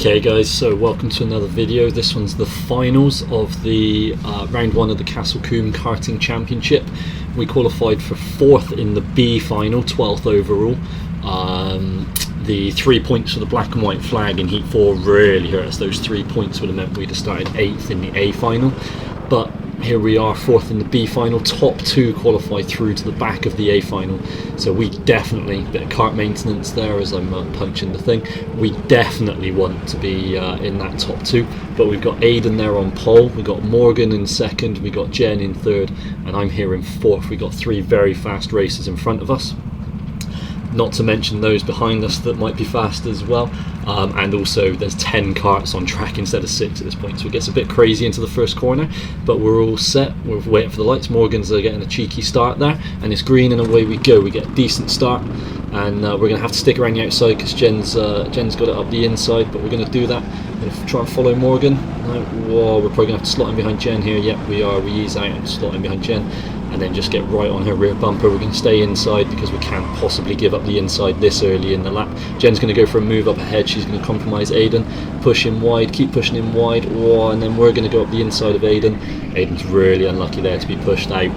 Okay guys, so welcome to another video. This one's the finals of the round one of the Castle Combe Karting Championship. We qualified for 4th in the B final, 12th overall. The 3 points for the black and white flag in Heat 4 really hurt us. Those 3 points would have meant we'd have started 8th in the A final. But here we are, 4th in the B final. Top 2 qualify through to the back of the A final. So we definitely, bit of kart maintenance there as I'm punching the thing, we definitely want to be in that top 2. But we've got Aidan there on pole, we've got Morgan in 2nd, we've got Jen in 3rd, and I'm here in 4th. We've got 3 very fast racers in front of us. Not to mention those behind us that might be fast as well, and also there's 10 karts on track instead of 6 at this point, so it gets a bit crazy into the first corner, but we're all set. We're waiting for the lights. Morgan's getting a cheeky start there, and it's green and away we go. We get a decent start, and we're going to have to stick around the outside because Jen's got it up the inside, but we're going to do that. We're going to try and follow Morgan. Whoa, we're probably going to have to slot in behind Jen here. Yep, we are. We ease out and slot in behind Jen, and then just get right on her rear bumper. We're going to stay inside because we can't possibly give up the inside this early in the lap. Jen's going to go for a move up ahead. She's going to compromise Aidan, push him wide, keep pushing him wide, and then we're going to go up the inside of Aidan. Aidan's really unlucky there to be pushed out.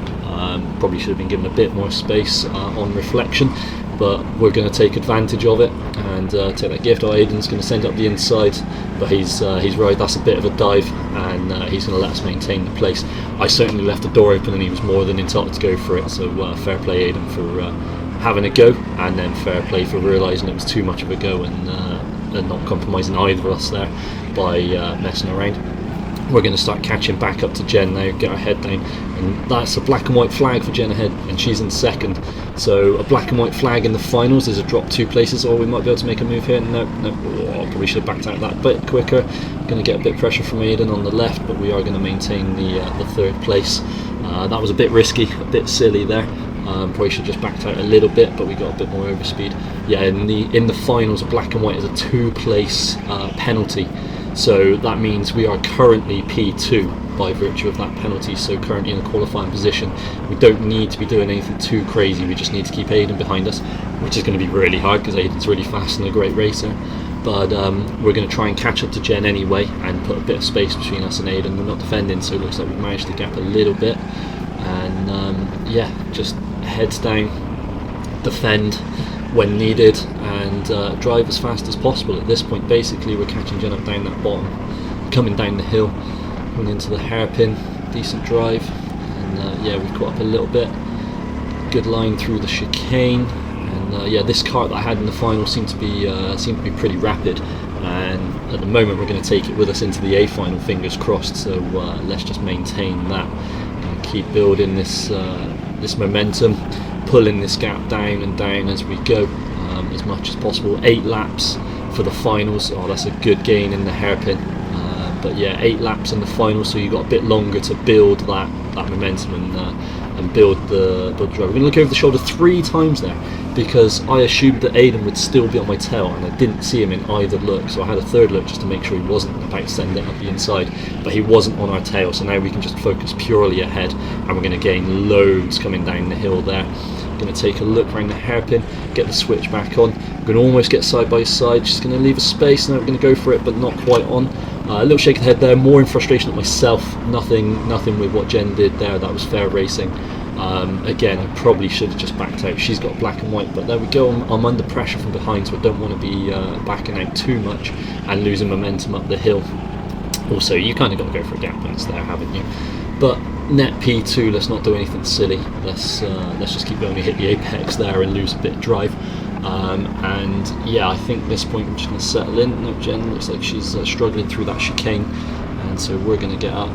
Probably should have been given a bit more space on reflection, but we're going to take advantage of it and take that gift. Aidan's going to send up the inside, but he's right. That's a bit of a dive, and he's going to let us maintain the place. I certainly left the door open, and he was more than entitled to go for it. So fair play, Aidan, for having a go, and then fair play for realising it was too much of a go and not compromising either of us there by messing around. We're going to start catching back up to Jen now, get our head down, and that's a black and white flag for Jen ahead, and she's in 2nd. So a black and white flag in the finals is a drop 2 places, or we might be able to make a move here. No, probably should have backed out that bit quicker. Going to get a bit of pressure from Aidan on the left, but we are going to maintain the 3rd place. That was a bit risky, a bit silly there. Probably should have just backed out a little bit, but we got a bit more overspeed. Yeah, in the finals, a black and white is a 2-place penalty. So that means we are currently P2 by virtue of that penalty, so currently in a qualifying position. We don't need to be doing anything too crazy, we just need to keep Aidan behind us, which is going to be really hard because Aidan's really fast and a great racer. But we're going to try and catch up to Jen anyway and put a bit of space between us and Aidan. We're not defending, so it looks like we've managed to gap a little bit. And yeah, just heads down, defend when needed, and drive as fast as possible. At this point basically we're catching Jen up down that bottom, coming down the hill, going into the hairpin, decent drive, and yeah, we've caught up a little bit, good line through the chicane, and yeah, this kart that I had in the final seemed to be pretty rapid, and at the moment we're going to take it with us into the A final, fingers crossed. So let's just maintain that and keep building this momentum, pulling this gap down and down as we go, as much as possible. 8 laps for the finals. Oh, that's a good gain in the hairpin. But yeah, 8 laps in the final, so you've got a bit longer to build that momentum and build the drive. We're going to look over the shoulder 3 times there because I assumed that Aidan would still be on my tail, and I didn't see him in either look, so I had a 3rd look just to make sure he wasn't about to send it up the inside, but he wasn't on our tail, so now we can just focus purely ahead, and we're going to gain loads coming down the hill there. Going to take a look around the hairpin, get the switch back on. We're going to almost get side by side, just going to leave a space. Now we're going to go for it, but not quite on. A little shake of the head there, more in frustration at myself, nothing with what Jen did there. That was fair racing. Again, I probably should have just backed out. She's got black and white, but there we go. I'm under pressure from behind, so I don't want to be backing out too much and losing momentum up the hill. Also, you kind of got to go for a gap when it's there, haven't you? But net P2, let's not do anything silly. Let's just keep going to hit the apex there and lose a bit of drive. And yeah, I think at this point we're just going to settle in. No, Jen looks like she's struggling through that chicane, and so we're going to get up,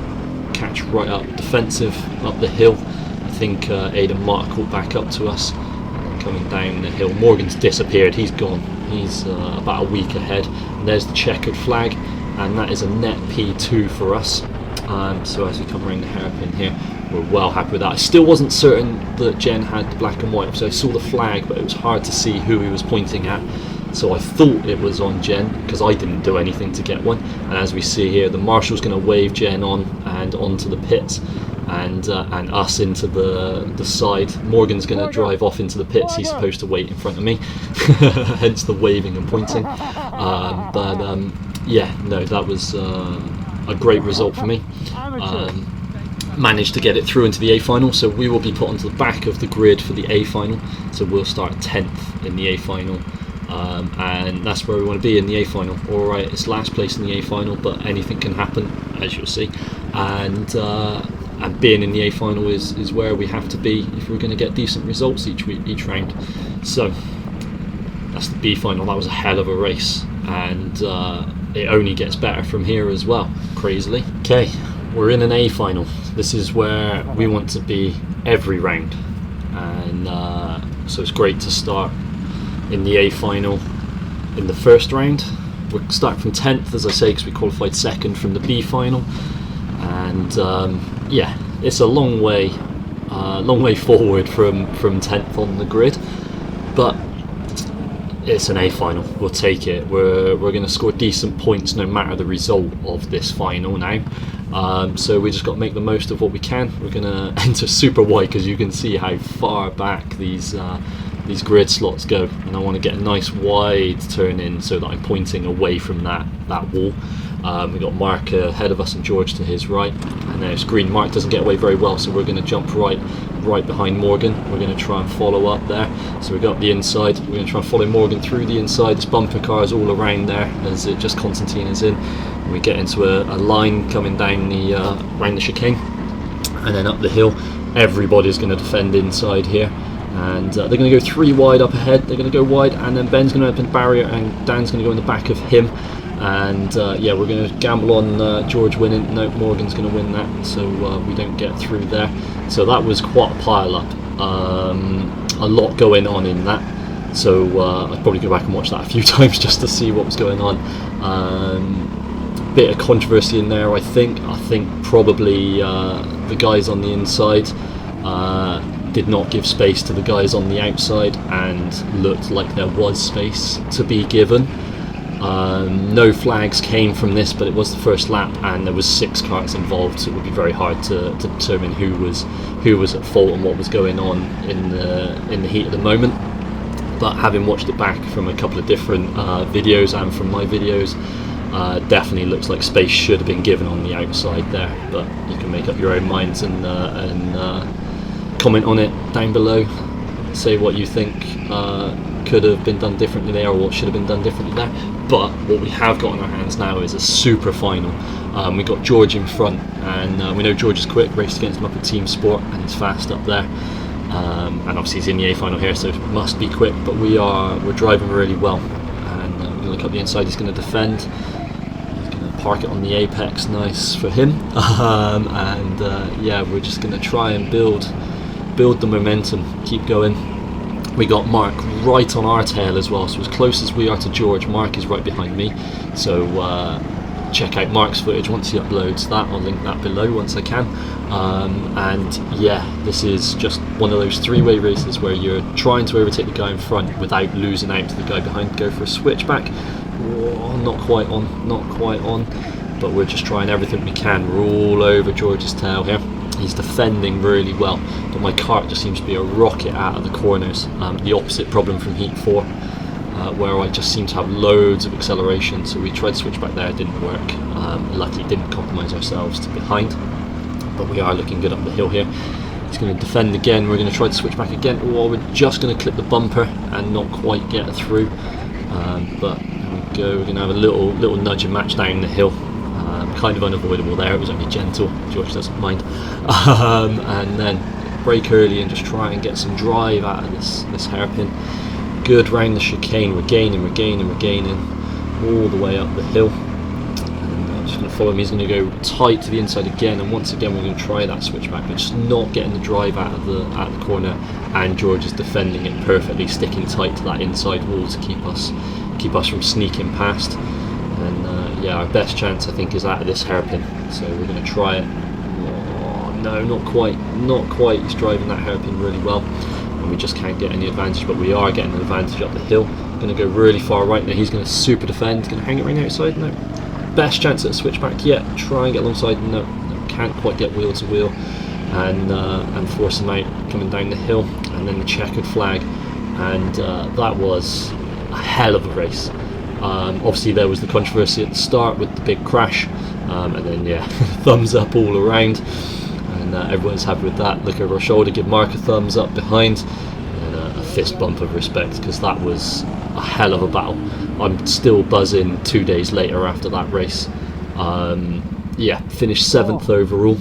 catch right up, defensive up the hill. I think Aidan might have caught back up to us, and then coming down the hill. Morgan's disappeared, he's gone. He's about a week ahead. And there's the checkered flag, and that is a net P2 for us. So as we come around the hairpin here, we're well happy with that. I still wasn't certain that Jen had the black and white, so I saw the flag, but it was hard to see who he was pointing at. So I thought it was on Jen because I didn't do anything to get one. And as we see here, the marshal's going to wave Jen on and onto the pits, and us into the side. Morgan's going to drive off into the pits. He's supposed to wait in front of me, hence the waving and pointing. yeah, no, that was a great result for me. Managed to get it through into the A final, so we will be put onto the back of the grid for the A final. So we'll start 10th in the A final, and that's where we want to be in the A final. Alright, it's last place in the A final, but anything can happen, as you'll see. And being in the A final is where we have to be if we're going to get decent results each round. So that's the B final. That was a hell of a race, and it only gets better from here as well, crazily. Okay, we're in an A final. This is where we want to be every round, and so it's great to start in the A final in the first round. We're starting from 10th, as I say, because we qualified second from the B final, and yeah, it's a long way forward from 10th on the grid, but it's an A final. We'll take it. We're going to score decent points no matter the result of this final now. So we just got to make the most of what we can. We're going to enter super wide because you can see how far back these grid slots go, and I want to get a nice wide turn in so that I'm pointing away from that wall. We've got Mark ahead of us and George to his right, and there's green. Mark doesn't get away very well, so we're going to jump right behind Morgan. We're going to try and follow up there. So we've got the inside. We're going to try and follow Morgan through the inside. There's bumper cars all around there as it just Constantine is in. And we get into a line coming down around the chicane, and then up the hill. Everybody's going to defend inside here, and they're going to go 3 wide up ahead. They're going to go wide, and then Ben's going to open the barrier, and Dan's going to go in the back of him. And yeah, we're going to gamble on George winning. No, Morgan's going to win that, so we don't get through there. So that was quite a pile up, a lot going on in that. So I'd probably go back and watch that a few times just to see what was going on. Bit of controversy in there, I think. I think probably the guys on the inside did not give space to the guys on the outside, and looked like there was space to be given. No flags came from this, but it was the first lap, and there was 6 karts involved, so it would be very hard to determine who was at fault and what was going on in the heat of the moment. But having watched it back from a couple of different videos and from my videos, definitely looks like space should have been given on the outside there. But you can make up your own minds and comment on it down below. Say what you think could have been done differently there, or what should have been done differently there. But what we have got in our hands now is a super final. We got George in front, and we know George is quick, raced against him up at Team Sport, and he's fast up there. And obviously he's in the A final here, so it must be quick. But we're driving really well, and we're going to look up the inside. He's going to defend. He's going to park it on the apex, nice for him. And yeah, we're just going to try and build the momentum, keep going. We got Mark right on our tail as well, so as close as we are to George, Mark is right behind me. So check out Mark's footage once he uploads that. I'll link that below once I can. And yeah, this is just one of those 3-way races where you're trying to overtake the guy in front without losing out to the guy behind. Go for a switchback. Whoa, not quite on, but we're just trying everything we can. We're all over George's tail here. He's defending really well, but my kart just seems to be a rocket out of the corners. The opposite problem from Heat 4, where I just seem to have loads of acceleration. So we tried to switch back there, it didn't work. Luckily didn't compromise ourselves to behind, but we are looking good up the hill here. He's going to defend again. We're going to try to switch back again. Or we're just going to clip the bumper and not quite get through. But there we go. We're going to have a little nudge and match down the hill. Kind of unavoidable there, it was only gentle, George doesn't mind. And then brake early and just try and get some drive out of this hairpin. Good round the chicane, we're gaining all the way up the hill. And I'm just going to follow him. He's going to go tight to the inside again, and once again we're going to try that switchback, but just not getting the drive out of the corner. And George is defending it perfectly, sticking tight to that inside wall to keep us from sneaking past. And yeah, our best chance I think is out of this hairpin, so we're going to try it. Oh, no, not quite. He's driving that hairpin really well, and we just can't get any advantage, but we are getting an advantage up the hill. Going to go really far right now. He's going to super defend. Going to hang it right outside. No, best chance at a switchback yet. Try and get alongside. No, can't quite get wheel to wheel, and force him out coming down the hill. And then the checkered flag, and that was a hell of a race. Obviously there was the controversy at the start with the big crash, and then yeah, thumbs up all around, and everyone's happy with that. Look over our shoulder, give Mark a thumbs up behind, and a fist bump of respect, because that was a hell of a battle. I'm still buzzing 2 days later after that race. Yeah, finished 7th overall.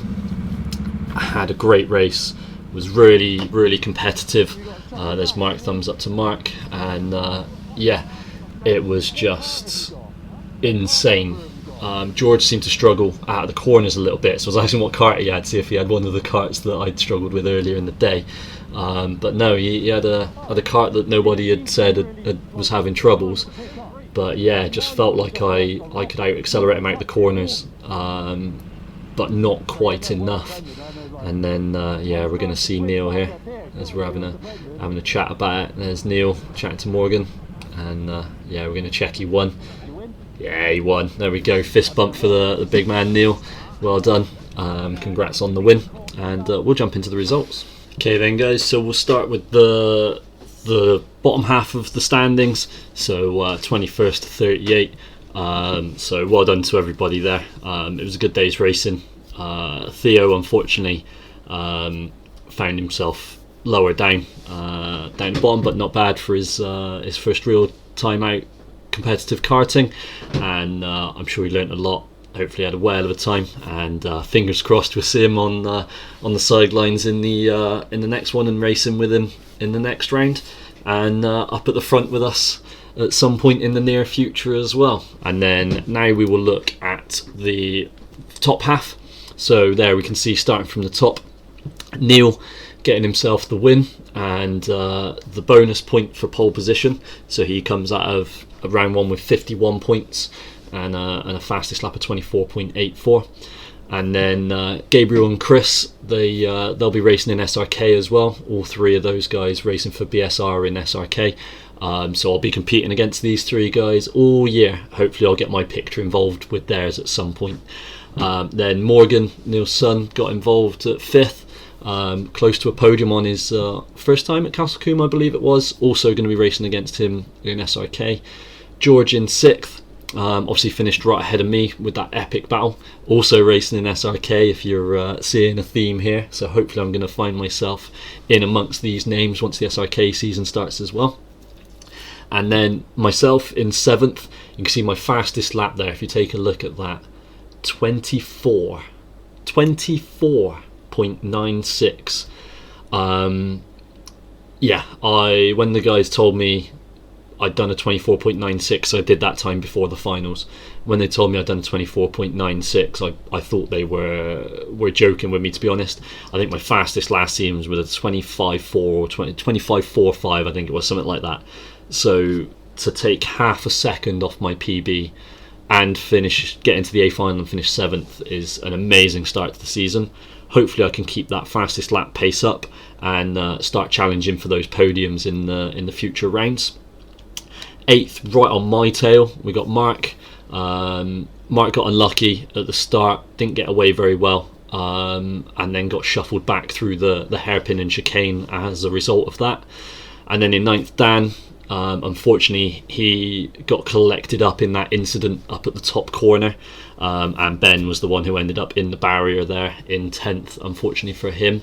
I had a great race, was really competitive. There's Mark, thumbs up to Mark, and yeah, it was just insane. George seemed to struggle out of the corners a little bit, so I was asking what kart he had, see if he had one of the karts that I'd struggled with earlier in the day. But no, he had a kart that nobody had said was having troubles. But yeah, it just felt like I could out-accelerate him out the corners, but not quite enough. And then yeah, we're going to see Neil here as we're having a chat about it. There's Neil chatting to Morgan, and yeah, we're going to check he won. Yeah, he won. There we go. Fist bump for the big man Neil. Well done. Congrats on the win. And we'll jump into the results. Okay then, guys. So we'll start with the bottom half of the standings. So 21st to 38. So well done to everybody there. It was a good day's racing. Theo unfortunately found himself lower down the bottom, but not bad for his first real time out competitive karting, and I'm sure he learnt a lot. Hopefully had a whale of a time, and fingers crossed we'll see him on the sidelines in the next one, and racing with him in the next round, and up at the front with us at some point in the near future as well. And then now we will look at the top half. So there we can see, starting from the top, Neil getting himself the win and the bonus point for pole position. So he comes out of round 1 with 51 points and a fastest lap of 24.84. And then Gabriel and Chris, they'll be racing in SRK as well. All three of those guys racing for BSR in SRK. So I'll be competing against these three guys all year. Hopefully I'll get my picture involved with theirs at some point. Then Morgan, Neil's son, got involved at 5th, close to a podium on his first time at Castle Combe, I believe it was. Also going to be racing against him in SRK. George in 6th, obviously finished right ahead of me with that epic battle. Also racing in SRK, if you're seeing a theme here. So hopefully I'm going to find myself in amongst these names once the SRK season starts as well. And then myself in 7th, you can see my fastest lap there, if you take a look at that. 24.96. Yeah, when the guys told me I'd done a 24.96, I did that time before the finals. When they told me I'd done a 24.96, I thought they were joking with me, to be honest. I think my fastest last season was with a 25.4 or 25.45, I think it was, something like that. So to take half a second off my PB and get into the A final and finish 7th is an amazing start to the season. Hopefully I can keep that fastest lap pace up and start challenging for those podiums in the future rounds. 8th, right on my tail, we got Mark. Mark got unlucky at the start, didn't get away very well, and then got shuffled back through the hairpin and chicane as a result of that. And then in 9th, Dan. Unfortunately he got collected up in that incident up at the top corner, and Ben was the one who ended up in the barrier there in 10th, unfortunately for him.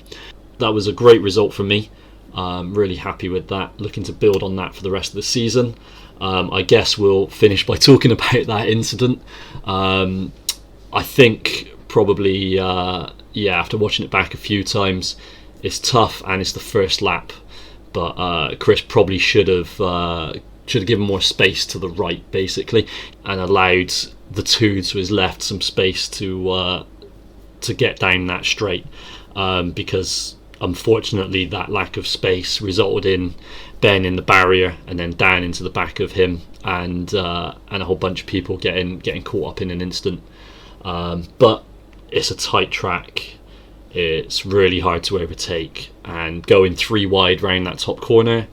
That was a great result for me. Really happy with that, looking to build on that for the rest of the season. I guess we'll finish by talking about that incident. I think probably after watching it back a few times, it's tough and it's the first lap. But Chris probably should have given more space to the right, basically, and allowed the two to his left some space to get down that straight. Because unfortunately, that lack of space resulted in Ben in the barrier and then Dan into the back of him, and a whole bunch of people getting caught up in an instant. But it's a tight track. It's really hard to overtake, and going 3 wide round that top corner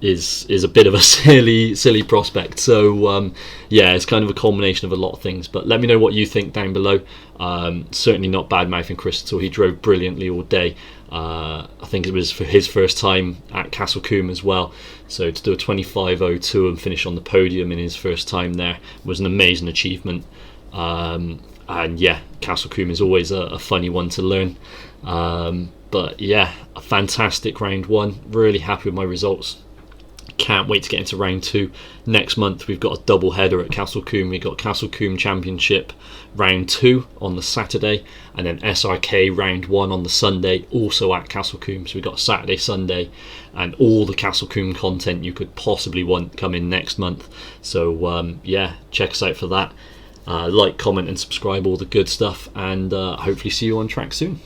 is a bit of a silly prospect. So yeah, it's kind of a culmination of a lot of things. But let me know what you think down below. Certainly not bad mouthing Chris at all. He drove brilliantly all day. I think it was for his first time at Castle Combe as well. So to do a 25.02 and finish on the podium in his first time there was an amazing achievement. And yeah, Castle Combe is always a funny one to learn. But yeah, a fantastic round one. Really happy with my results. Can't wait to get into round two. Next month we've got a double header at Castle Combe. We've got Castle Combe Championship round 2 on the Saturday, and then SRK round 1 on the Sunday, also at Castle Combe. So we've got Saturday, Sunday, and all the Castle Combe content you could possibly want coming next month. So yeah, check us out for that. Like, comment and subscribe, all the good stuff, and hopefully see you on track soon.